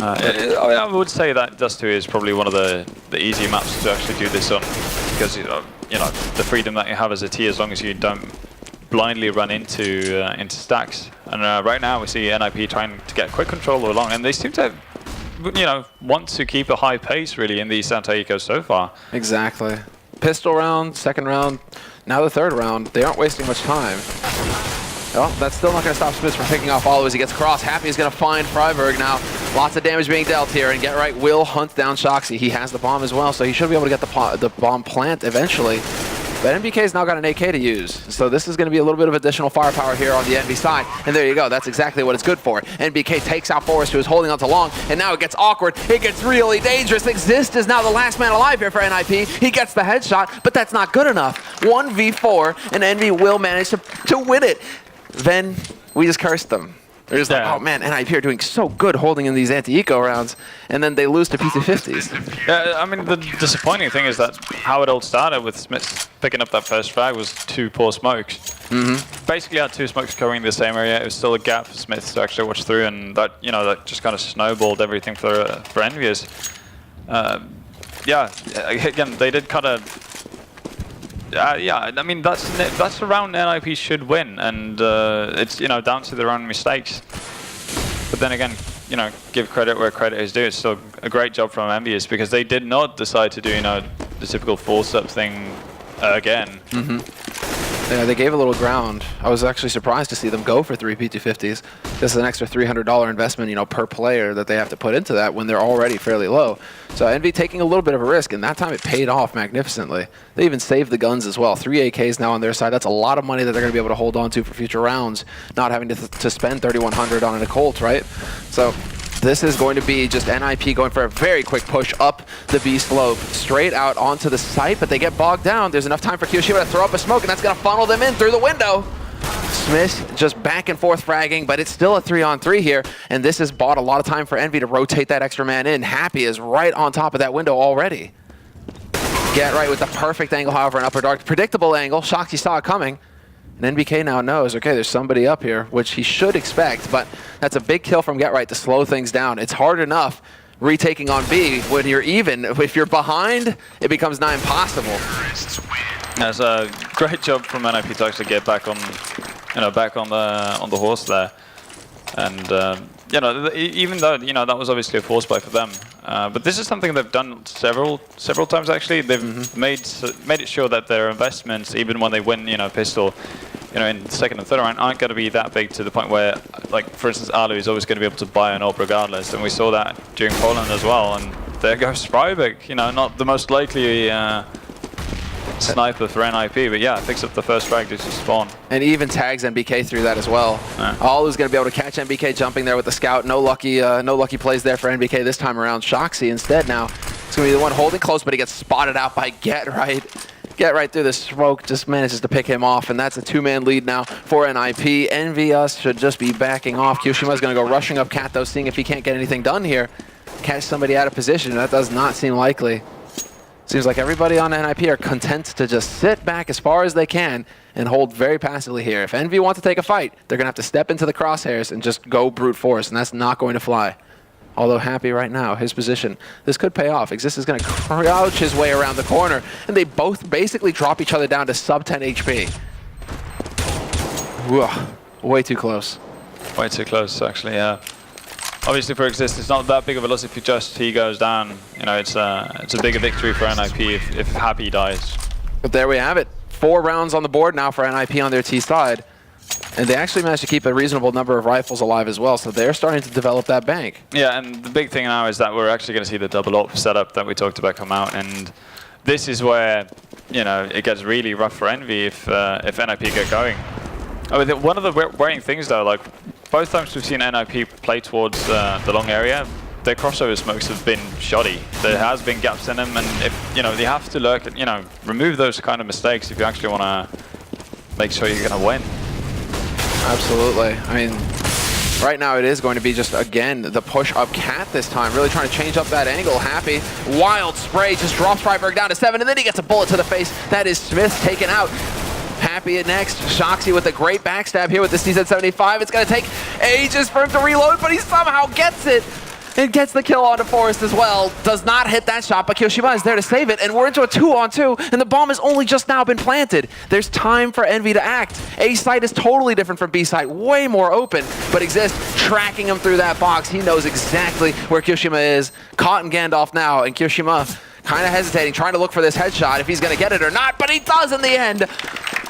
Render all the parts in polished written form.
I would say that Dust 2 is probably one of the easy maps to actually do this on, because you know the freedom that you have as a T, as long as you don't blindly run into stacks. And right now we see NIP trying to get quick control along, and they seem to, want to keep a high pace really in these Santa Ecos so far. Exactly. Pistol round, second round, now the third round. They aren't wasting much time. Well, that's still not going to stop Smith from picking off all as he gets across. Happy is going to find Freiberg now. Lots of damage being dealt here, and Get Right will hunt down Shoxy. He has the bomb as well, so he should be able to get the bomb plant eventually. But NBK's now got an AK to use, so this is going to be a little bit of additional firepower here on the NB side. And there you go, that's exactly what it's good for. NBK takes out Forrest, who is holding on to Long, and now it gets awkward. It gets really dangerous. Exist is now the last man alive here for NIP. He gets the headshot, but that's not good enough. 1v4, and NV will manage to win it. Then we just cursed them. They're just like, oh man, NIP are doing so good holding in these anti-eco rounds, and then they lose to P250s. Yeah, I mean, the disappointing thing is that how it all started with Smith picking up that first frag was 2 poor smokes. Basically had 2 smokes covering the same area. It was still a gap for Smith to actually watch through, and that, that just kind of snowballed everything for EnVyUs. Yeah, again, they did cut a... yeah, I mean that's a round NIP should win, and it's down to their own mistakes. But then again, give credit where credit is due. It's still a great job from EnVyUs, because they did not decide to do the typical force-up thing again. Yeah, they gave a little ground. I was actually surprised to see them go for 3 P250s. This is an extra $300 investment, per player that they have to put into that when they're already fairly low. So Envy taking a little bit of a risk, and that time it paid off magnificently. They even saved the guns as well. 3 AKs now on their side. That's a lot of money that they're going to be able to hold on to for future rounds, not having to spend $3,100 on a Colt, right? So this is going to be just NIP going for a very quick push up the B slope, straight out onto the site, but they get bogged down. There's enough time for Kyoshima to throw up a smoke, and that's going to funnel them in through the window. Smith just back and forth fragging, but it's still a 3-on-3 here, and this has bought a lot of time for Envy to rotate that extra man in. Happy is right on top of that window already. Get Right with the perfect angle, however, an upper dark. Predictable angle. Shoxy saw it coming. And NBK now knows, okay, there's somebody up here, which he should expect, but that's a big kill from Get Right to slow things down. It's hard enough retaking on B when you're even. If you're behind, it becomes nigh impossible. That's a great job from NIP to actually get back on, back on the horse there. And even though that was obviously a force buy for them, but this is something they've done several times actually. They've made it sure that their investments, even when they win, pistol, in the second and third round, aren't going to be that big to the point where, like for instance, Alu is always going to be able to buy an AWP regardless, and we saw that during Poland as well. And there goes Freiberg, not the most likely sniper for NIP, but yeah, picks up the first frag just to spawn. And even tags NBK through that as well. All is going to be able to catch NBK jumping there with the scout. No lucky plays there for NBK this time around. Shoxy instead now. It's going to be the one holding close, but he gets spotted out by Get Right. Get Right through the smoke, just manages to pick him off, and that's a 2-man lead now for NIP. EnVyUs should just be backing off. Kyoshima's going to go rushing up Cat though, seeing if he can't get anything done here. Catch somebody out of position. That does not seem likely. Seems like everybody on NIP are content to just sit back as far as they can and hold very passively here. If Envy want to take a fight, they're going to have to step into the crosshairs and just go brute force, and that's not going to fly. Although Happy right now, his position, this could pay off. Exist is going to crouch his way around the corner, and they both basically drop each other down to sub 10 HP. Whoa, way too close. Way too close, actually, yeah. Obviously for Exist, it's not that big of a loss if he goes down. It's a bigger victory for NIP if Happy dies. But there we have it. 4 rounds on the board now for NIP on their T side. And they actually managed to keep a reasonable number of rifles alive as well, so they're starting to develop that bank. Yeah, and the big thing now is that we're actually going to see the double AWP setup that we talked about come out, and this is where, it gets really rough for Envy if NIP get going. I mean, one of the worrying things though, like, both times we've seen NIP play towards the long area, their crossover smokes have been shoddy. There has been gaps in them, and if you have to lurk, remove those kind of mistakes if you actually want to make sure you're going to win. Absolutely. I mean, right now it is going to be just, again, the push up Cat this time, really trying to change up that angle. Happy, wild spray, just drops Freiberg down to 7, and then he gets a bullet to the face. That is Smith taken out. Happy at next. Shoxy with a great backstab here with the CZ75. It's going to take ages for him to reload, but he somehow gets it. and gets the kill onto Forrest as well. Does not hit that shot, but Kyoshima is there to save it, and we're into a 2-on-2, and the bomb has only just now been planted. There's time for Envy to act. A site is totally different from B site, way more open, but Exist tracking him through that box. He knows exactly where Kyoshima is. Caught in Gandalf now, and Kyoshima kind of hesitating, trying to look for this headshot, if he's going to get it or not, but he does in the end.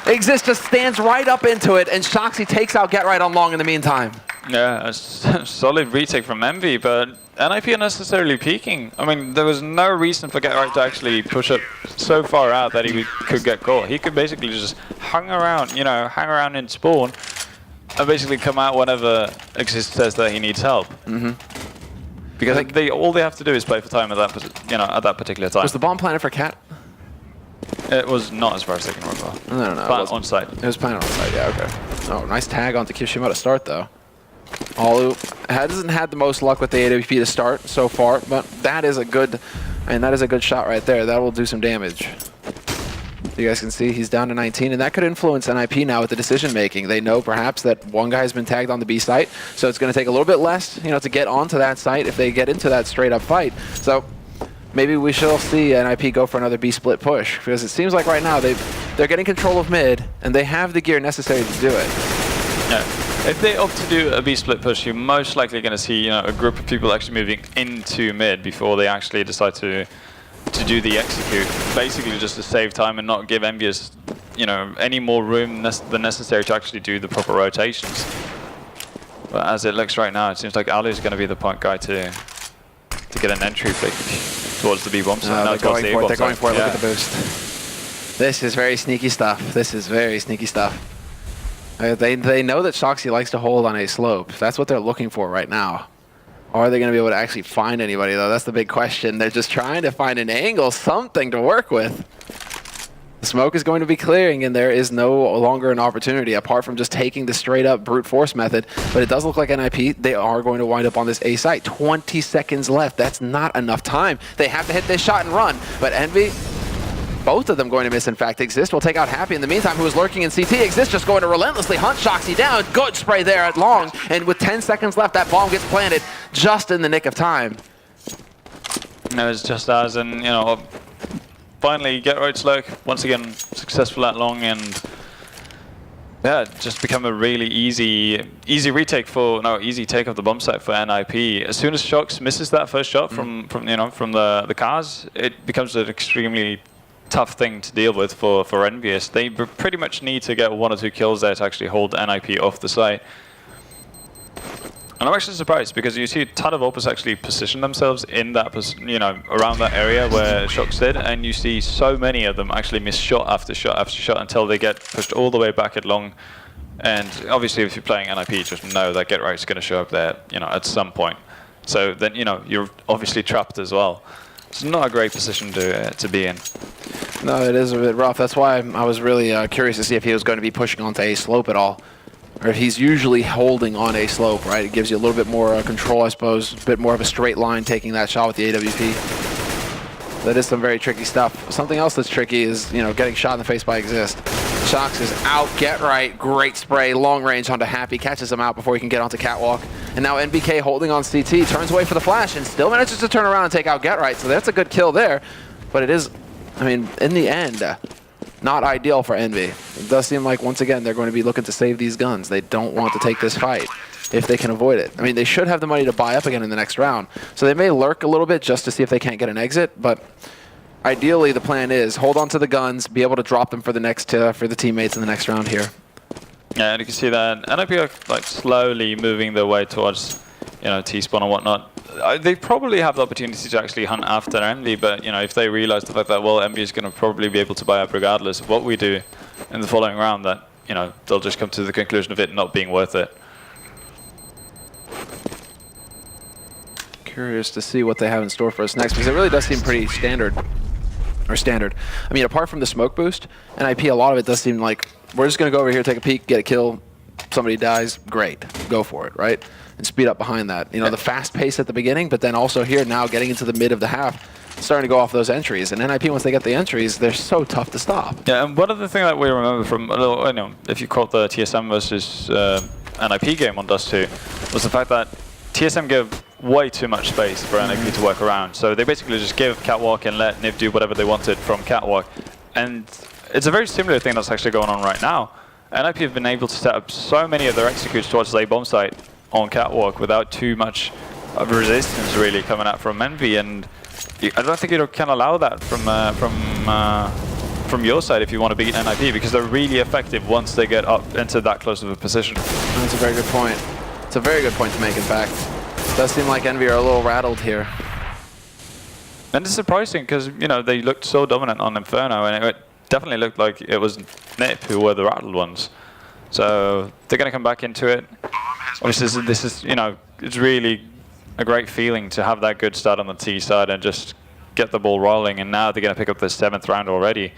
Exist just stands right up into it, and Shoxy takes out Get Right on long in the meantime. Yeah, a solid retake from Envy, but NIP unnecessarily peeking. I mean, there was no reason for Get Right to actually push it so far out that he could get caught. He could basically just hang around in spawn, and basically come out whenever Exist says that he needs help. Because all they have to do is play for time at that particular time. Was the bomb planted for Cat? It was not, as far as I can remember. No. Plant on site. It was planted on site, yeah, okay. Oh, nice tag onto Kyoshima to start, though. Alu hasn't had the most luck with the AWP to start so far, but that is a good shot right there. That will do some damage. You guys can see he's down to 19, and that could influence NIP now with the decision making. They know perhaps that one guy has been tagged on the B site, so it's going to take a little bit less, to get onto that site if they get into that straight up fight. So maybe we shall see NIP go for another B split push, because it seems like right now they're getting control of mid, and they have the gear necessary to do it. Yeah. If they opt to do a B split push, you're most likely going to see a group of people actually moving into mid before they actually decide to do the execute. Basically just to save time and not give EnVyUs any more room than necessary to actually do the proper rotations. But as it looks right now, it seems like Ali is going to be the point guy to get an entry flick towards the B bomb site. They're going for it. Yeah. Look at the boost. This is very sneaky stuff. They know that Shoxy likes to hold on a slope. That's what they're looking for right now. Are they going to be able to actually find anybody, though? That's the big question. They're just trying to find an angle, something to work with. The smoke is going to be clearing, and there is no longer an opportunity, apart from just taking the straight-up brute force method. But it does look like NIP, they are going to wind up on this A site. 20 seconds left. That's not enough time. They have to hit this shot and run. But Envy, both of them going to miss, in fact. Exist will take out Happy in the meantime, who is lurking in CT. Exist just going to relentlessly hunt Shoxy down. Good spray there at long. And with 10 seconds left, that bomb gets planted just in the nick of time. No, it's just as, and finally Get Right Slurk once again successful at long, and yeah, just become a really easy take of the bomb site for NIP. As soon as Shox misses that first shot from the cars, it becomes an extremely tough thing to deal with for EnVyUs. They pretty much need to get 1 or 2 kills there to actually hold NIP off the site. And I'm actually surprised, because you see a ton of Opus actually position themselves in that, around that area where Shox did, and you see so many of them actually miss shot after shot after shot until they get pushed all the way back at long. And obviously, if you're playing NIP, just know that Get Right's going to show up there, at some point. So then, you're obviously trapped as well. It's not a great position to be in. No, it is a bit rough. That's why I was really curious to see if he was going to be pushing onto A slope at all. Or if he's usually holding on A slope, right? It gives you a little bit more control, I suppose. A bit more of a straight line taking that shot with the AWP. That is some very tricky stuff. Something else that's tricky is, getting shot in the face by Exist. Shox is out. Get Right. Great spray. Long range onto Happy. Catches him out before he can get onto Catwalk. And now NBK holding on CT. Turns away for the flash and still manages to turn around and take out Get Right. So that's a good kill there. But it is, in the end, not ideal for Envy. It does seem like, once again, they're going to be looking to save these guns. They don't want to take this fight if they can avoid it. They should have the money to buy up again in the next round. So they may lurk a little bit just to see if they can't get an exit, but ideally the plan is hold on to the guns, be able to drop them for the teammates in the next round here. Yeah, and you can see that NIP are slowly moving their way towards T-spawn and whatnot. They probably have the opportunity to actually hunt after Envy, but if they realize the fact that Envy is going to probably be able to buy up regardless of what we do in the following round, that they'll just come to the conclusion of it not being worth it. Curious to see what they have in store for us next, because it really does seem pretty standard. Apart from the smoke boost, NIP, a lot of it does seem like we're just going to go over here, take a peek, get a kill, somebody dies, great, go for it, right? And speed up behind that. The fast pace at the beginning, but then also here now getting into the mid of the half, starting to go off those entries. And NIP, once they get the entries, they're so tough to stop. Yeah, and one of the things that we remember from, if you caught the TSM versus NIP game on Dust 2, was the fact that TSM gave way too much space for NIP to work around. So they basically just give Catwalk and let NIP do whatever they wanted from Catwalk. And it's a very similar thing that's actually going on right now. NIP have been able to set up so many of their executes towards the bomb site on Catwalk without too much of resistance really coming out from EnVy, and I don't think you can allow that from your side if you want to beat NIP, because they're really effective once they get up into that close of a position. That's a very good point. It's a very good point to make, in fact. It does seem like EnVy are a little rattled here. And it's surprising because, you know, they looked so dominant on Inferno, and it definitely looked like it was NIP who were the rattled ones. So they're going to come back into it. Obviously, this is, you know, it's really a great feeling to have that good start on the T side and just get the ball rolling. And now they're going to pick up the 7th round already.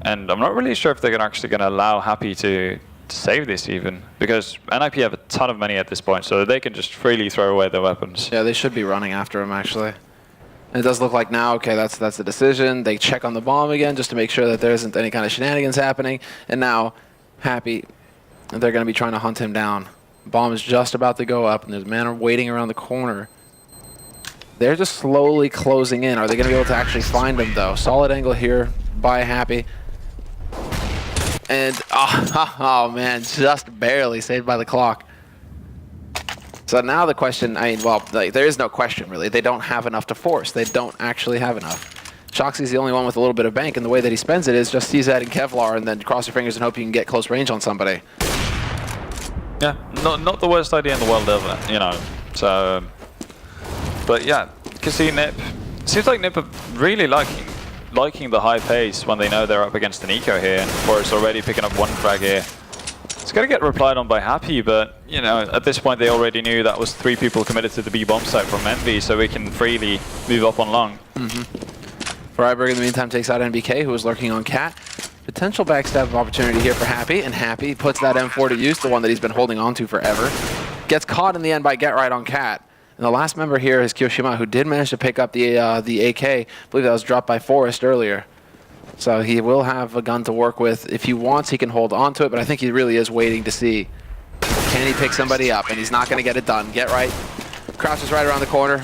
And I'm not really sure if they're actually going to allow Happy to save this even, because NIP have a ton of money at this point, so they can just freely throw away their weapons. Yeah, they should be running after him, actually. And it does look like now, okay, that's the decision. They check on the bomb again just to make sure that there isn't any kind of shenanigans happening. And now, Happy, they're going to be trying to hunt him down. Bomb is just about to go up, and there's a man waiting around the corner. They're just slowly closing in. Are they going to be able to actually find him, though? Solid angle here by Happy. And, oh man, just barely saved by the clock. So now the question, I mean, well, like, there is no question, really. They don't have enough to force. They don't actually have enough. Shoxy's the only one with a little bit of bank, and the way that he spends it is just CZ and Kevlar, and then cross your fingers and hope you can get close range on somebody. Yeah, not the worst idea in the world ever, you know. So, but yeah, you can see NIP. Seems like NIP are really liking the high pace when they know they're up against an eco here, and Forrest already picking up 1 frag here. It's going to get replied on by Happy, but you know, at this point they already knew that was 3 people committed to the B bomb site from EnVy, so we can freely move up on long. Freiburg in the meantime takes out NBK, who was lurking on Cat. Potential backstab opportunity here for Happy, and Happy puts that M4 to use, the one that he's been holding on to forever. Gets caught in the end by Get Right on Cat. And the last member here is Kyoshima, who did manage to pick up the AK. I believe that was dropped by Forrest earlier. So he will have a gun to work with. If he wants, he can hold on to it, but I think he really is waiting to see. Can he pick somebody up? And he's not going to get it done. Get Right crouches right around the corner.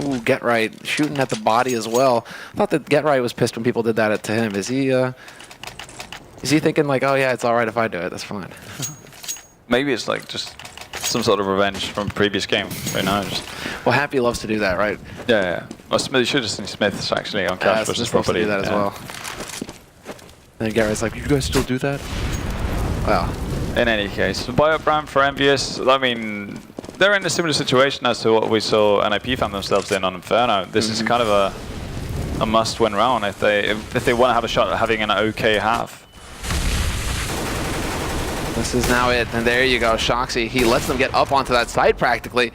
Ooh, Get Right shooting at the body as well. I thought that Get Right was pissed when people did that to him. Is he thinking like, oh yeah, it's all right if I do it, that's fine? Maybe it's like just some sort of revenge from previous game. Who knows? Well, Happy loves to do that, right? Yeah. Well, Smith, you should have seen Smith's actually on Cash versus Property. Do that as well. And Garrett's like, you guys still do that? Well, in any case, buy-up round for EnVyUs. I mean, they're in a similar situation as to what we saw NIP found themselves in on Inferno. This is kind of a must-win round if they want to have a shot at having an okay half. This is now it, and there you go, Shoxy. He lets them get up onto that side practically.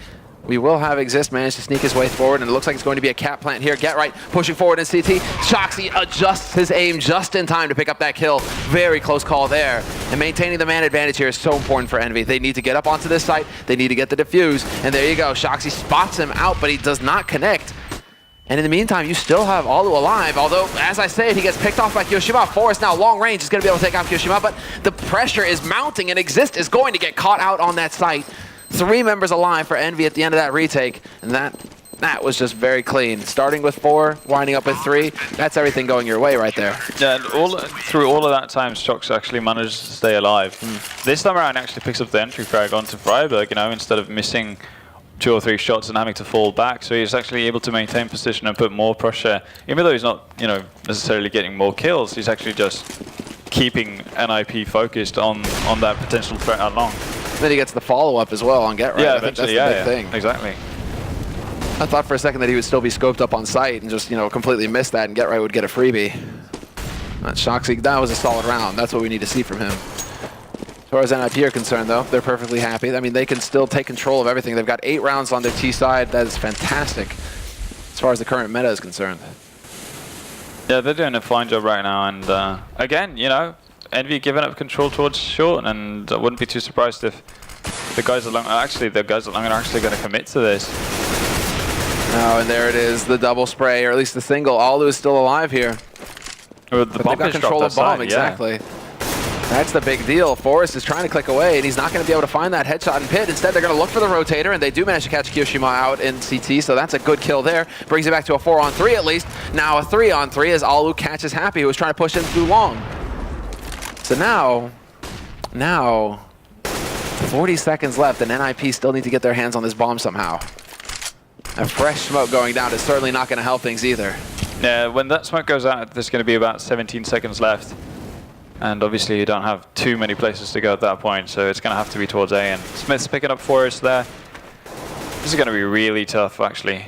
We will have Exist manage to sneak his way forward, and it looks like it's going to be a cat plant here. Get Right pushing forward in CT. Shoxy adjusts his aim just in time to pick up that kill. Very close call there. And maintaining the man advantage here is so important for EnVy. They need to get up onto this site. They need to get the defuse. And there you go. Shoxy spots him out, but he does not connect. And in the meantime, you still have Alu alive, although, as I said, he gets picked off by Kyoshima. Forrest now long range is going to be able to take out Kyoshima, but the pressure is mounting, and Exist is going to get caught out on that site. 3 members alive for EnVy at the end of that retake, and that was just very clean. Starting with 4, winding up with 3, that's everything going your way right there. Yeah, and through all of that time, Shox actually managed to stay alive. This time around, actually picks up the entry frag onto Freiburg, you know, instead of missing 2 or 3 shots and having to fall back, so he's actually able to maintain position and put more pressure. Even though he's not, you know, necessarily getting more kills, he's actually just keeping NIP focused on that potential threat at long. Then he gets the follow-up as well on Get Right. Yeah, I think that's the big thing. Exactly. I thought for a second that he would still be scoped up on site and just, you know, completely miss that, and Get Right would get a freebie. Shoxy, that was a solid round. That's what we need to see from him. As far as NIP are concerned, though, they're perfectly happy. I mean, they can still take control of everything. They've got 8 rounds on their T side. That is fantastic as far as the current meta is concerned. Yeah, they're doing a fine job right now. And again, you know, EnVy giving up control towards short, and I wouldn't be too surprised if the guys along are actually going to commit to this. Oh, and there it is, the double spray, or at least the single. Alu is still alive here. The but they've got control of bomb, exactly. That's the big deal. Forrest is trying to click away, and he's not going to be able to find that headshot in pit. Instead, they're going to look for the rotator, and they do manage to catch Kyoshima out in CT, so that's a good kill there. Brings it back to a 4-on-3 at least. Now a 3-on-3 as Alu catches Happy, who was trying to push him through long. So now, 40 seconds left, and NIP still need to get their hands on this bomb somehow. A fresh smoke going down is certainly not going to help things either. Yeah, when that smoke goes out, there's going to be about 17 seconds left. And obviously you don't have too many places to go at that point, so it's going to have to be towards A. And Smith's picking up Forrest there. This is going to be really tough, actually.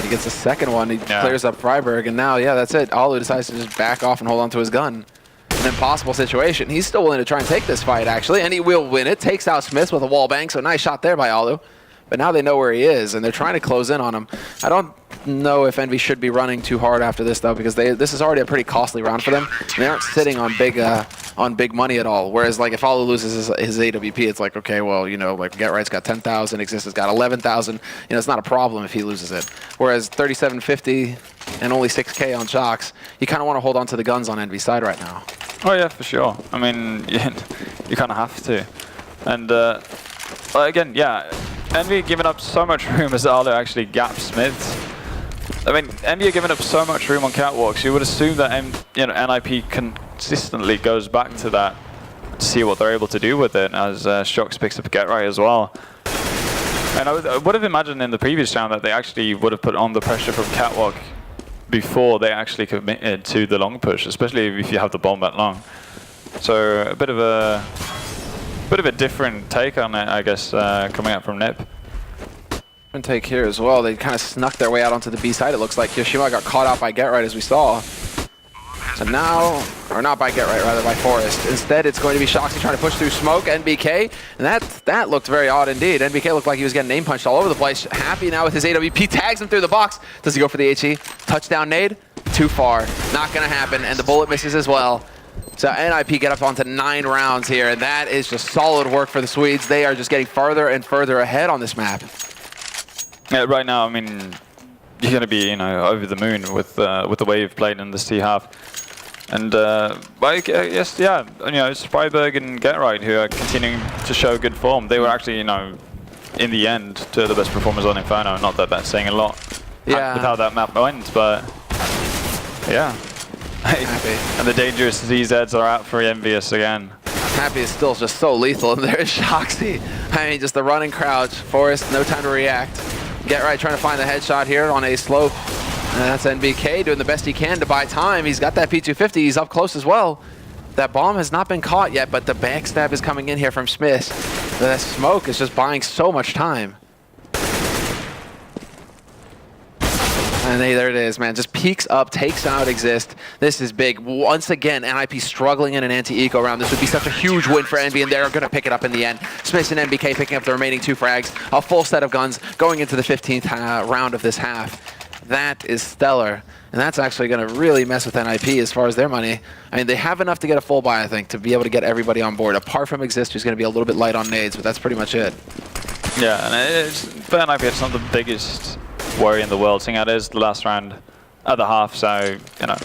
He gets the second one, he clears up Freiberg, and now, yeah, that's it. Alu decides to just back off and hold on to his gun. An impossible situation. He's still willing to try and take this fight, actually, and he will win it. Takes out Smith with a wall bang, so nice shot there by Alu. But now they know where he is, and they're trying to close in on him. I don't know if Envy should be running too hard after this, though, because this is already a pretty costly round for them. They aren't sitting on big money at all. Whereas, like, if Alu loses his AWP, it's like, okay, well, you know, like, Get Right's got 10,000, Exist has got 11,000. You know, it's not a problem if he loses it. Whereas 3750 and only 6K on Shocks, you kind of want to hold on to the guns on Envy's side right now. Oh, yeah, for sure. I mean, you kind of have to. And, again, yeah, Envy giving up so much room as Alu actually gaps Smiths. I mean, Envy are giving up so much room on catwalks. You would assume that NIP consistently goes back to that to see what they're able to do with it, as Shocks picks up Get Right as well. And I would have imagined in the previous round that they actually would have put on the pressure from catwalk before they actually committed to the long push, especially if you have the bomb that long. So a bit of a different take on it, I guess, coming out from NIP. And take here as well. They kind of snuck their way out onto the B side. It looks like Kyoshima got caught out by Get Right, as we saw. And now, or not by Get Right, rather by Forrest. Instead, it's going to be Shoxy trying to push through smoke. NBK, and that looked very odd indeed. NBK looked like he was getting name punched all over the place. Happy now with his AWP, tags him through the box. Does he go for the HE? Touchdown nade? Too far. Not going to happen, and the bullet misses as well. So NIP get up onto 9 rounds here, and that is just solid work for the Swedes. They are just getting farther and further ahead on this map. Yeah, right now, I mean, you're going to be, you know, over the moon with the way you've played in this T half. And I guess, yeah, you know, it's Freiberg and Get Right who are continuing to show good form. They were actually, you know, in the end, two of the best performers on Inferno. Not that that's saying a lot with how that map went, but yeah. Happy. And the dangerous ZZs are out for EnVyUs again. Happy is still just so lethal, and there's Shoxy. I mean, just the running crouch. Forrest, no time to react. Get Right trying to find the headshot here on a slope. And that's NBK doing the best he can to buy time. He's got that P250. He's up close as well. That bomb has not been caught yet, but the backstab is coming in here from Smith. The smoke is just buying so much time. And there it is, man. Just peeks up, takes out Exist. This is big. Once again, NIP struggling in an anti-eco round. This would be such a huge win for Envy, and they're going to pick it up in the end. Smith and NBK picking up the remaining 2 frags. A full set of guns going into the 15th round of this half. That is stellar. And that's actually going to really mess with NIP as far as their money. I mean, they have enough to get a full buy, I think, to be able to get everybody on board. Apart from Exist, who's going to be a little bit light on nades, but that's pretty much it. Yeah, and for NIP, it's not the biggest worry in the world, seeing how it is the last round of the half, so, you know,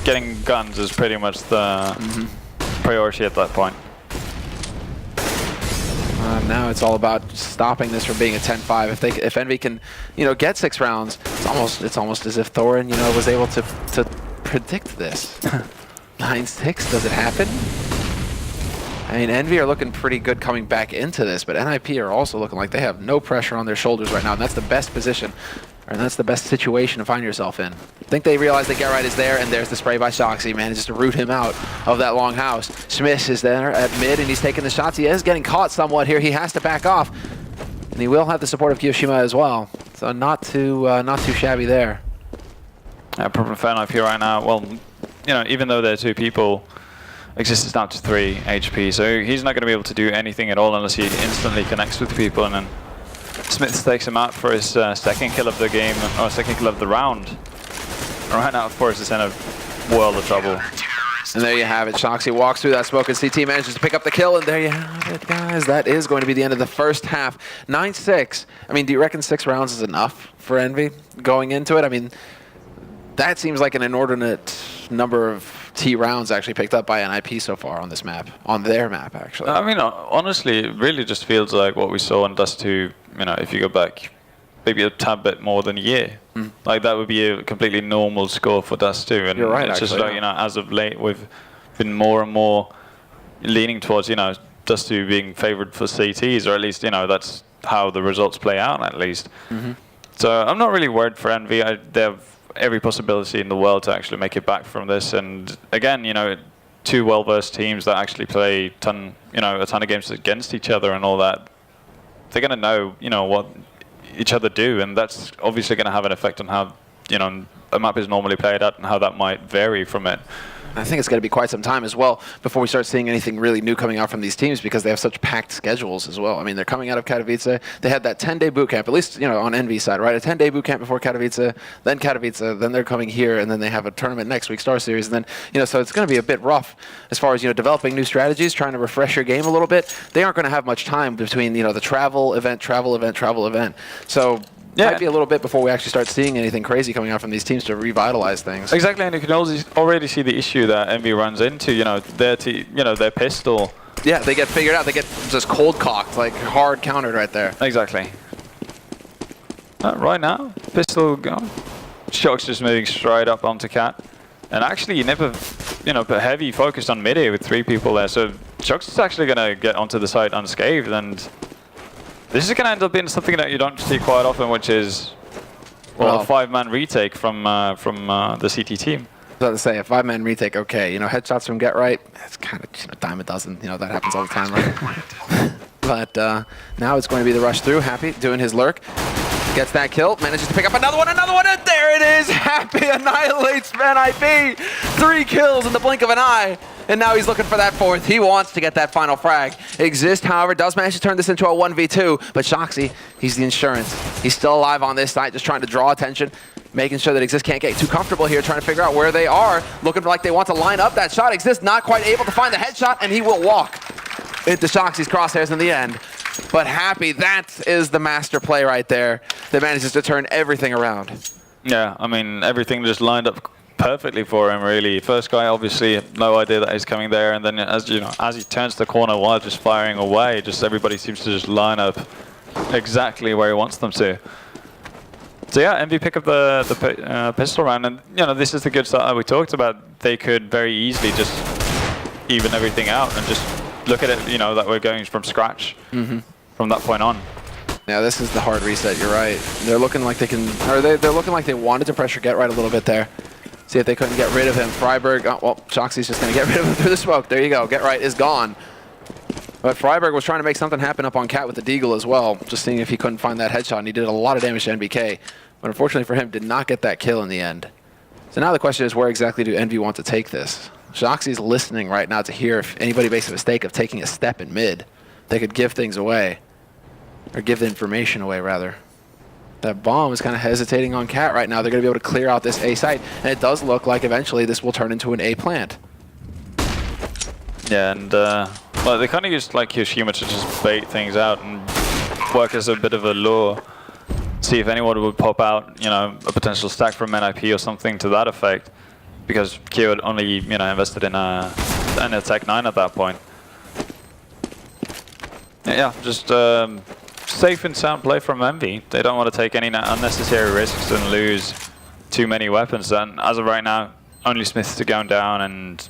getting guns is pretty much the priority at that point. Now it's all about stopping this from being a 10-5. If Envy can, you know, get 6 rounds, it's almost as if Thorin, you know, was able to predict this. 9-6, does it happen? I mean, Envy are looking pretty good coming back into this, but NIP are also looking like they have no pressure on their shoulders right now, and that's the best position, and that's the best situation to find yourself in. I think they realize that Get Right is there, and there's the spray by Shoxy, man, just to root him out of that long house. Smith is there at mid, and he's taking the shots. He is getting caught somewhat here. He has to back off, and he will have the support of Kyoshima as well, so not too shabby there. Yeah, problem for NIP right now. Well, you know, even though they're 2 people, Exist is down to 3 HP, so he's not going to be able to do anything at all unless he instantly connects with people, and then Smith takes him out for his second kill of the game, or second kill of the round. Right now, Forrest is in a world of trouble. And there you have it. Shoxy walks through that smoke, and CT manages to pick up the kill, and there you have it, guys. That is going to be the end of the first half. 9-6. I mean, do you reckon 6 rounds is enough for Envy going into it? I mean, that seems like an inordinate number of T rounds actually picked up by NIP so far on this map, on their map actually. I mean, honestly, it really just feels like what we saw in Dust 2, you know, if you go back maybe a tad bit more than a year. Like that would be a completely normal score for Dust 2. And you're right, it's actually, just like, you know, as of late, we've been more and more leaning towards, you know, Dust 2 being favored for CTs, or at least, you know, that's how the results play out, at least. So I'm not really worried for EnVy. They have every possibility in the world to actually make it back from this. And again, you know, two well-versed teams that actually play a ton of games against each other and all that. They're going to know, you know, what each other do, and that's obviously going to have an effect on how, you know, a map is normally played out and how that might vary from it. I think it's going to be quite some time as well before we start seeing anything really new coming out from these teams, because they have such packed schedules as well. I mean, they're coming out of Katowice. They had that 10-day boot camp, at least, you know, on EnVy side, right? A 10-day boot camp before Katowice, then they're coming here, and then they have a tournament next week, Star Series, and then, you know, so it's going to be a bit rough as far as, you know, developing new strategies, trying to refresh your game a little bit. They aren't going to have much time between, you know, the travel event. So yeah, might be a little bit before we actually start seeing anything crazy coming out from these teams to revitalize things. Exactly, and you can already see the issue that EnVy runs into. You know, their pistol. Yeah, they get figured out. They get just cold cocked, like hard countered right there. Exactly. Right now, pistol gone. Shock's just moving straight up onto Cat, and actually never, you know, put heavy focus on mid-air with 3 people there. So Shock's is actually going to get onto the site unscathed, and this is going to end up being something that you don't see quite often, which is, well, a 5-man retake from the CT team. I was about to say, a 5-man retake, okay. You know, headshots from Get Right, it's kind of, you know, dime a dozen. You know, that happens all the time, right? But now it's going to be the rush through. Happy doing his lurk. Gets that kill, manages to pick up another one, and there it is! Happy annihilates NIP! 3 kills in the blink of an eye. And now he's looking for that 4th. He wants to get that final frag. Exist, however, does manage to turn this into a 1v2, but Shoxy, he's the insurance. He's still alive on this side, just trying to draw attention, making sure that Exist can't get too comfortable here, trying to figure out where they are, looking like they want to line up that shot. Exist not quite able to find the headshot, and he will walk into Shoxy's crosshairs in the end. But Happy, that is the master play right there that manages to turn everything around. Yeah, I mean, everything just lined up perfectly for him, really. First guy, obviously, no idea that he's coming there, and then as you know, as he turns the corner while just firing away, just everybody seems to just line up exactly where he wants them to. So yeah, EnVy pick up the pistol round, and you know, this is the good stuff that we talked about. They could very easily just even everything out and just look at it, you know, that we're going from scratch from that point on. Yeah, this is the hard reset. You're right. They're looking like they can, or they're looking like they wanted to pressure Get Right a little bit there. See if they couldn't get rid of him. Freiberg, oh, well, Shoxy's just going to get rid of him through the smoke. There you go. Get Right is gone. But Freiberg was trying to make something happen up on Cat with the Deagle as well, just seeing if he couldn't find that headshot, and he did a lot of damage to NBK. But unfortunately for him, did not get that kill in the end. So now the question is, where exactly do EnVy want to take this? Shoxy's listening right now to hear if anybody makes a mistake of taking a step in mid. They could give things away. Or give the information away, rather. That bomb is kind of hesitating on Cat right now. They're going to be able to clear out this A site, and it does look like eventually this will turn into an A plant. Yeah, and well, they kind of used like Hiroshima to just bait things out and work as a bit of a lure. See if anyone would pop out, you know, a potential stack from NIP or something to that effect, because Kyo had only, you know, invested in a Tech 9 at that point. Yeah, just safe and sound play from EnVy. They don't want to take any unnecessary risks and lose too many weapons. And as of right now, only Smith's to go down, and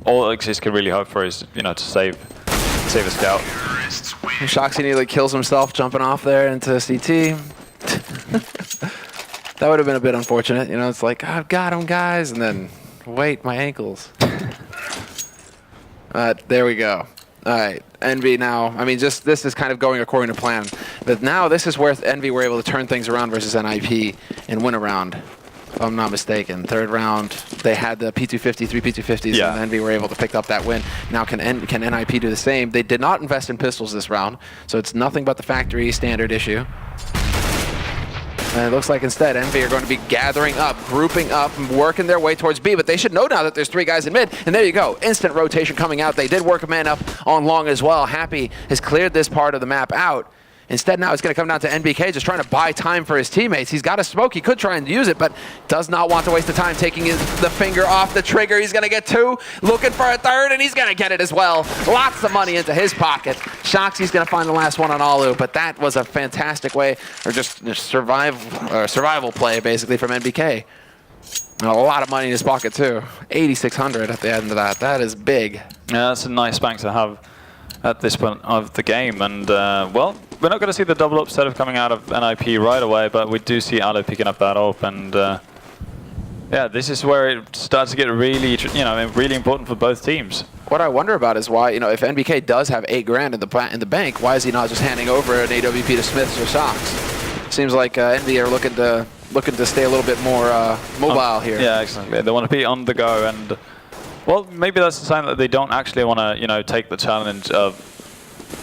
all Exist can really hope for is, you know, to save a scout. Shoxy nearly kills himself jumping off there into CT. That would have been a bit unfortunate. You know, it's like, I've got him, guys, and then, wait, my ankles. There we go. All right, EnVy now, I mean, just this is kind of going according to plan. But now this is where EnVy were able to turn things around versus NIP and win a round, if I'm not mistaken. 3rd round, they had the P250, 3 P250s, yeah, and EnVy were able to pick up that win. Now can NIP do the same? They did not invest in pistols this round, so it's nothing but the factory standard issue. And it looks like instead EnVy are going to be gathering up, grouping up, and working their way towards B. But they should know now that there's 3 guys in mid. And there you go. Instant rotation coming out. They did work a man up on long as well. Happy has cleared this part of the map out. Instead, now it's going to come down to NBK just trying to buy time for his teammates. He's got a smoke. He could try and use it, but does not want to waste the time taking the finger off the trigger. He's going to get 2, looking for a 3rd, and he's going to get it as well. Lots of money into his pocket. Shoxy's going to find the last one on Alu, but that was a fantastic way, or just survival play, basically, from NBK. And a lot of money in his pocket, too. 8,600 at the end of that. That is big. Yeah, that's a nice bank to have at this point of the game. And, well, we're not going to see the double up setup coming out of NIP right away, but we do see Alu picking up that up. And, yeah, this is where it starts to get really, really important for both teams. What I wonder about is why, if NBK does have $8,000 in the bank, why is he not just handing over an AWP to Smiths or Sox? Seems like NV are looking to stay a little bit more mobile here. Yeah, exactly. They want to be on the go, and well, maybe that's a sign that they don't actually want to, take the challenge of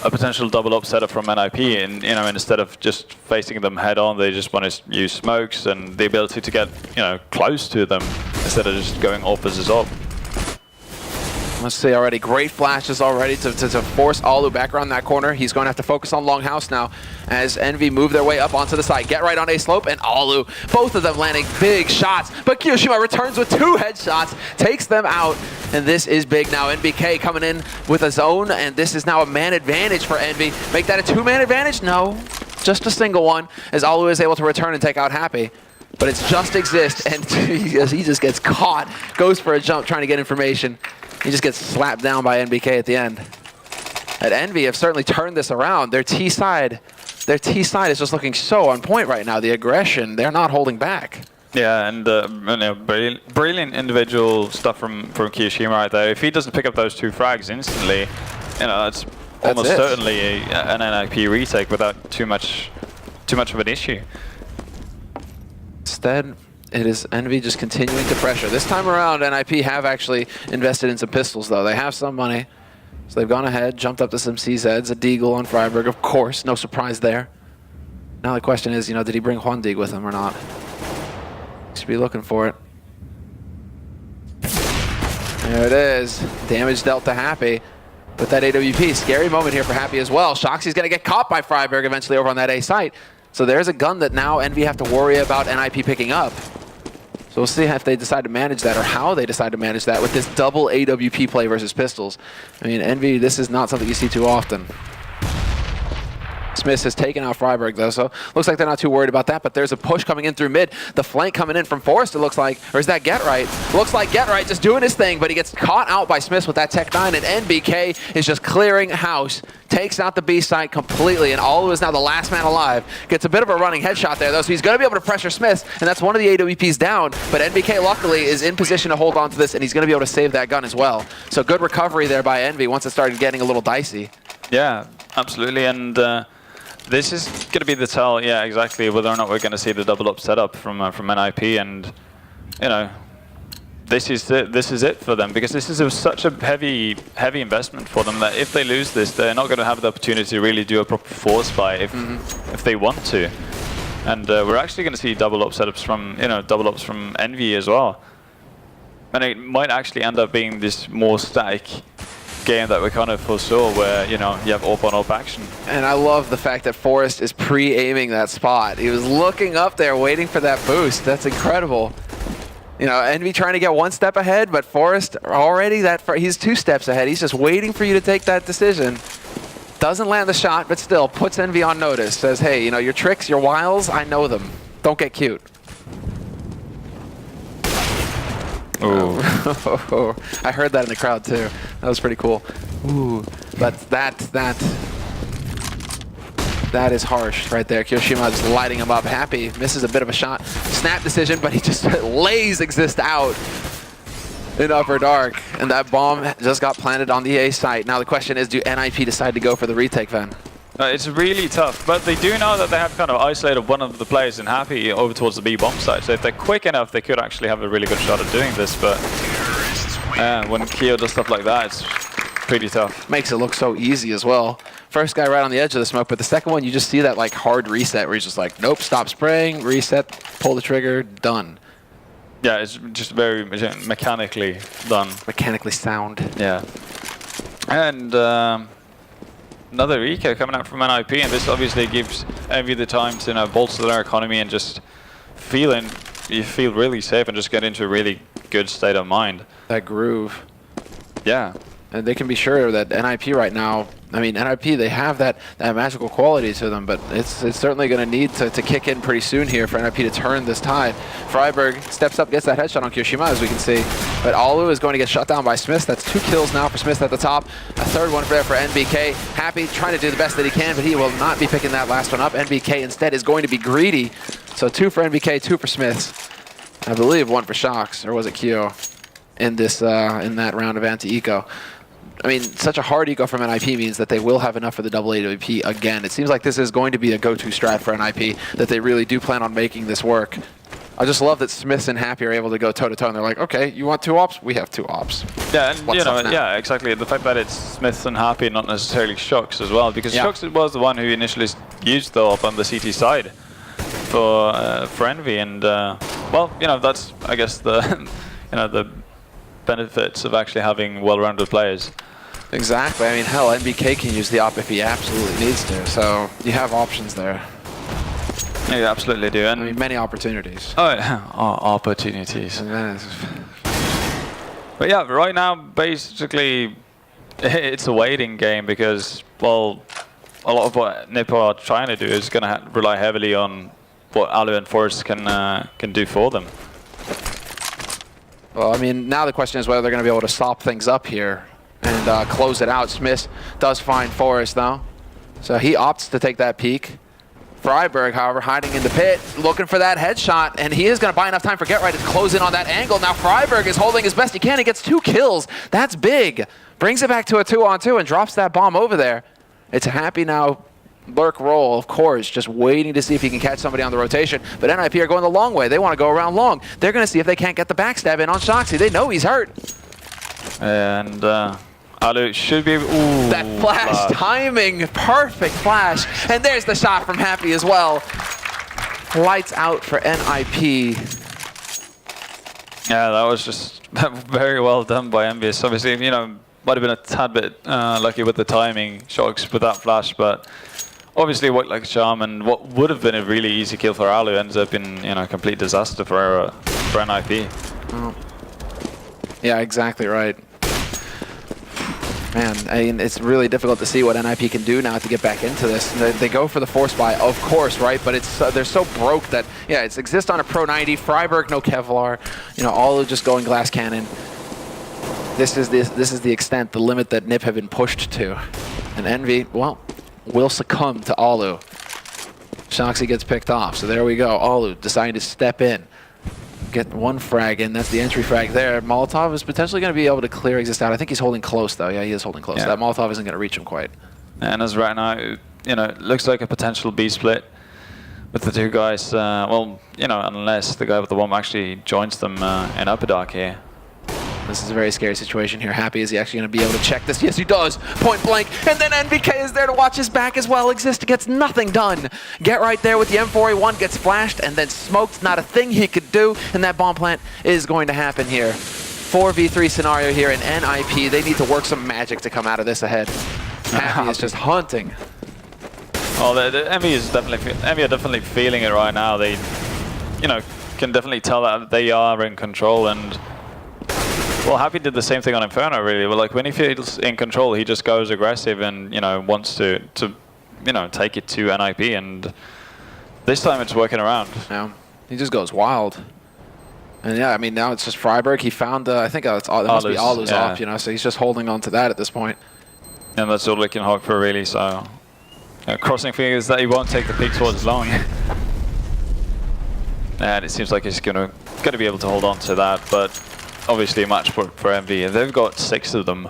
a potential double up setup from NIP, and instead of just facing them head on, they just want to use smokes and the ability to get close to them instead of just going up versus up. Let's see already, great flashes already to force Alu back around that corner. He's going to have to focus on Longhouse now as EnVy move their way up onto the side. Get right on A slope, and Alu, both of them landing big shots. But Kiyoshima returns with 2 headshots, takes them out, and this is big now. NBK coming in with a zone, and this is now a man advantage for EnVy. Make that a 2-man advantage? No, just a single one, as Alu is able to return and take out Happy. But it's just exist, and he just gets caught, goes for a jump trying to get information. He just gets slapped down by NBK at the end. At EnVy have certainly turned this around. Their T side is just looking so on point right now. The aggression, they're not holding back. Yeah, and brilliant individual stuff from Kiyoshima right there. If he doesn't pick up those 2 frags instantly, it's almost certainly an NIP retake without too much of an issue. Instead, it is EnVy just continuing to pressure. This time around, NIP have actually invested in some pistols, though. They have some money, so they've gone ahead, jumped up to some CZs, a Deagle on Freiburg, of course, no surprise there. Now the question is, did he bring Juan Dig with him or not? Should be looking for it. There it is. Damage dealt to Happy. With that AWP, scary moment here for Happy as well. Shoxy's going to get caught by Freiburg eventually over on that A site. So there's a gun that now EnVy have to worry about NIP picking up. So we'll see if they decide to manage that or how they decide to manage that with this double AWP play versus pistols. I mean, EnVy, this is not something you see too often. Smith has taken out Freiburg, though, so looks like they're not too worried about that, but there's a push coming in through mid. The flank coming in from Forrest, it looks like, or is that Get Right? Looks like Get Right just doing his thing, but he gets caught out by Smith with that Tech 9, and NBK is just clearing house, takes out the B site completely, and Alu is now the last man alive. Gets a bit of a running headshot there, though, so he's going to be able to pressure Smith, and that's one of the AWPs down, but NBK luckily is in position to hold on to this, and he's going to be able to save that gun as well. So good recovery there by EnVy once it started getting a little dicey. Yeah, absolutely, and this is going to be the tell, yeah, exactly, whether or not we're going to see the double up setup from NIP, and this is it for them, because this is such a heavy investment for them that if they lose this, they're not going to have the opportunity to really do a proper force fight if they want to, and we're actually going to see double up setups from double ups from EnVy as well, and it might actually end up being this more static game that we kind of foresaw, where you have up-on-up action. And I love the fact that Forrest is pre-aiming that spot. He was looking up there waiting for that boost. That's incredible. EnVy trying to get 1 step ahead, but Forrest already he's 2 steps ahead. He's just waiting for you to take that decision. Doesn't land the shot, but still puts EnVy on notice. Says, hey, your tricks, your wiles, I know them. Don't get cute. Ooh. I heard that in the crowd too. That was pretty cool. Ooh, but that is harsh right there. Kiyoshima just lighting him up. Happy misses a bit of a shot. Snap decision, but he just lays Exist out in Upper Dark, and that bomb just got planted on the A site. Now the question is, do NIP decide to go for the retake, Van? It's really tough, but they do know that they have kind of isolated one of the players in Happy over towards the B bomb site, so if they're quick enough, they could actually have a really good shot at doing this, but when Kyo does stuff like that, it's pretty tough. Makes it look so easy as well. First guy right on the edge of the smoke, but the second one, you just see that like hard reset where he's just like, nope, stop spraying, reset, pull the trigger, done. Yeah, it's just very mechanically done. Mechanically sound. Yeah. And another eco coming out from NIP, and this obviously gives EnVy the time to, you know, bolster their economy and just you feel really safe and just get into a really good state of mind. That groove. Yeah. And they can be sure that NIP right now, I mean, NIP, they have that magical quality to them, but it's certainly going to need to kick in pretty soon here for NIP to turn this tide. Freiberg steps up, gets that headshot on Kyoshima, as we can see. But Alu is going to get shut down by Smith. That's 2 kills now for Smith at the top. A third one there for NBK. Happy trying to do the best that he can, but he will not be picking that last one up. NBK instead is going to be greedy. So 2 for NBK, 2 for Smiths. I believe 1 for Shocks, or was it Kyo, in this in that round of anti-eco. I mean, such a hard eco from NIP means that they will have enough for the double AWP again. It seems like this is going to be a go-to strat for NIP, that they really do plan on making this work. I just love that Smiths and Happy are able to go toe-to-toe, and they're like, okay, you want 2 ops? We have 2 ops. Yeah, and you know, yeah, exactly. The fact that it's Smiths and Happy, not necessarily Shocks as well, because Shocks was the one who initially used the op on the CT side for EnVy, and well, you know, that's, I guess, the you know, the benefits of actually having well-rounded players. Exactly. I mean, hell, NBK can use the op if he absolutely needs to, so you have options there. Yeah, you absolutely do. And I mean, many opportunities. Oh, opportunities. But yeah, right now, basically, it's a waiting game because, well, a lot of what NIP are trying to do is going to rely heavily on what Alu and Forrest can do for them. Well, I mean, now the question is whether they're going to be able to stop things up here and close it out. Smith does find Forrest, though. So he opts to take that peek. Freiberg, however, hiding in the pit, looking for that headshot, and he is going to buy enough time for Get Right to close in on that angle. Now Freiberg is holding as best he can. He gets 2 kills. That's big. Brings it back to a 2-on-2 and drops that bomb over there. It's a Happy now. Lurk roll, of course, just waiting to see if he can catch somebody on the rotation. But NIP are going the long way. They want to go around long. They're going to see if they can't get the backstab in on Shoxy. They know he's hurt. And Alu should be... Ooh, that flash timing, perfect flash. And there's the shot from Happy as well. Lights out for NIP. Yeah, that was just very well done by EnVyUs. Obviously, you know, might have been a tad bit lucky with the timing, Shocks, with that flash, but obviously worked like a charm, and what would have been a really easy kill for Alu ends up in, you know, complete disaster for NIP. Oh. Yeah, exactly right. Man, I mean, it's really difficult to see what NIP can do now to get back into this. They go for the force buy, of course, right? But it's they're so broke that, yeah, it's exist on a Pro 90, Freiberg, no Kevlar, you know, all just going glass cannon. This is the extent, the limit that NIP have been pushed to. And EnVy, well, will succumb to Alu. Shoxy gets picked off, so there we go. Alu deciding to step in. Get 1 frag in, that's the entry frag there. Molotov is potentially going to be able to clear Exist out. I think he's holding close, though. Yeah, he is holding close. Yeah. That Molotov isn't going to reach him quite. And as right now, you know, it looks like a potential B split with the 2 guys. Well, you know, unless the guy with the bomb actually joins them in Upper Dark here. This is a very scary situation here. Happy, is he actually going to be able to check this? Yes, he does. Point blank. And then NBK is there to watch his back as well. Exist gets nothing done. Get Right there with the M4A1 gets flashed and then smoked. Not a thing he could do. And that bomb plant is going to happen here. 4v3 scenario here in NIP. They need to work some magic to come out of this ahead. Happy is just hunting. Well, EnVy are definitely feeling it right now. They, you know, can definitely tell that they are in control, and well, Happy did the same thing on Inferno, really. But like when he feels in control, he just goes aggressive and, you know, wants to you know, take it to NIP, and this time it's working around. Yeah, he just goes wild. And yeah, I mean, now it's just Freiberg. He found, I think it must be Alu's op, you know, so he's just holding on to that at this point. And that's all we can hope for, really. So, you know, crossing fingers that he won't take the peak towards long. And it seems like he's gonna be able to hold on to that, but obviously a match for EnVy. They've got 6 of them.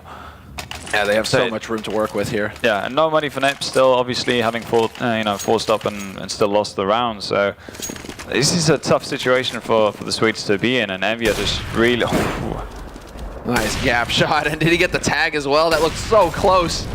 Yeah, they have so much room to work with here. Yeah, and no money for NIP still, obviously having you know, forced up and still lost the round. So this is a tough situation for the Swedes to be in, and EnVy are just really... Nice gap shot, and did he get the tag as well? That looked so close.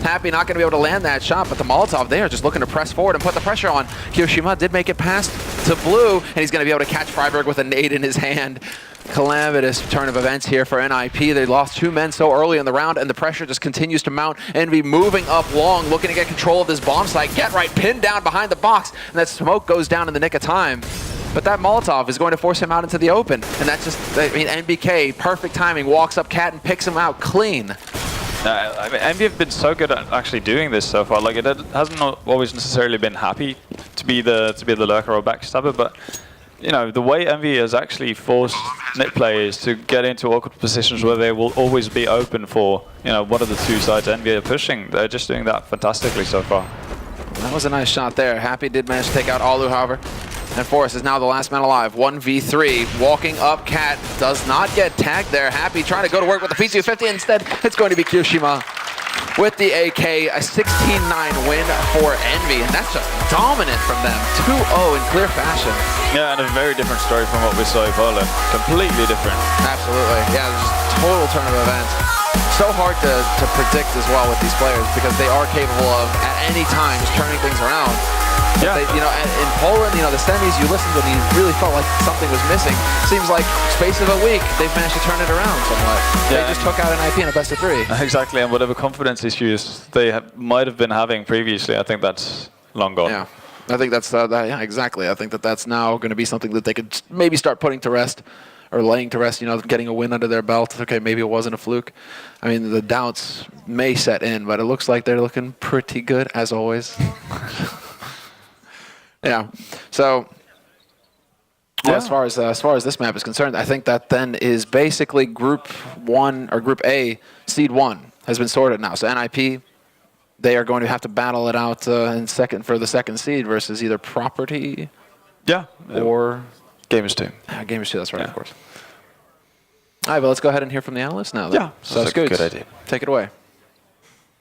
Happy not going to be able to land that shot, but the Molotov there just looking to press forward and put the pressure on. Kyoshima did make it past to Blue, and he's going to be able to catch Freiberg with a nade in his hand. calamitous turn of events here for NIP. They lost 2 men so early in the round, and the pressure just continues to mount. EnVy moving up long, looking to get control of this bomb site. Get right, pinned down behind the box, and that smoke goes down in the nick of time. But that Molotov is going to force him out into the open, and that's just, I mean, NBK, perfect timing, walks up Cat and picks him out clean. I mean, EnVy have been so good at actually doing this so far. Like, it hasn't always necessarily been happy to be the lurker or backstabber, but you know, the way EnVy has actually forced NIP players to get into awkward positions where they will always be open for, you know, one of the two sides EnVy are pushing. They're just doing that fantastically so far. That was a nice shot there. Happy did manage to take out Alu, however. And Forrest is now the last man alive. 1v3. Walking up, Cat does not get tagged there. Happy trying to go to work with the P250. Instead, it's going to be Kyoshima with the AK. A 16-9 win for EnVy. And that's just dominant from them. 2-0 in clear fashion. Yeah, and a very different story from what we saw in Poland. Completely different. Absolutely. Yeah, just total turn of events. So hard to predict as well with these players because they are capable of, at any time, just turning things around. Yeah. They, you know, in Poland, you know, the semis, you listened and you really felt like something was missing. Seems like space of a week, they've managed to turn it around somewhat. Yeah. They just took out an IP in a best of 3. Exactly, and whatever confidence issues they might have been having previously, I think that's long gone. Yeah, I think that's, yeah, exactly. I think that's now going to be something that they could maybe start putting to rest. Or laying to rest, you know, getting a win under their belt. Okay, maybe it wasn't a fluke. I mean, the doubts may set in, but it looks like they're looking pretty good, as always. Yeah. So, well, as far as this map is concerned, I think that then is basically Group 1 or Group A, Seed 1 has been sorted now. So NIP, they are going to have to battle it out in second for the second seed versus either Property, yeah, or Gamers 2. Gamers 2. That's right, of course. All right, well, let's go ahead and hear from the analysts now. Then. Yeah, so that's a good idea. Take it away.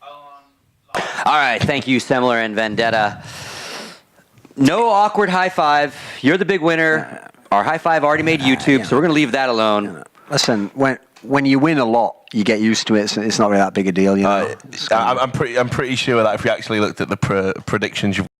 All right, thank you, Semler and Vendetta. No awkward high five. You're the big winner. Our high five already made YouTube, so we're going to leave that alone. Listen, when you win a lot, you get used to it. It's not really that big a deal, you know. I'm pretty sure that if we actually looked at the predictions you've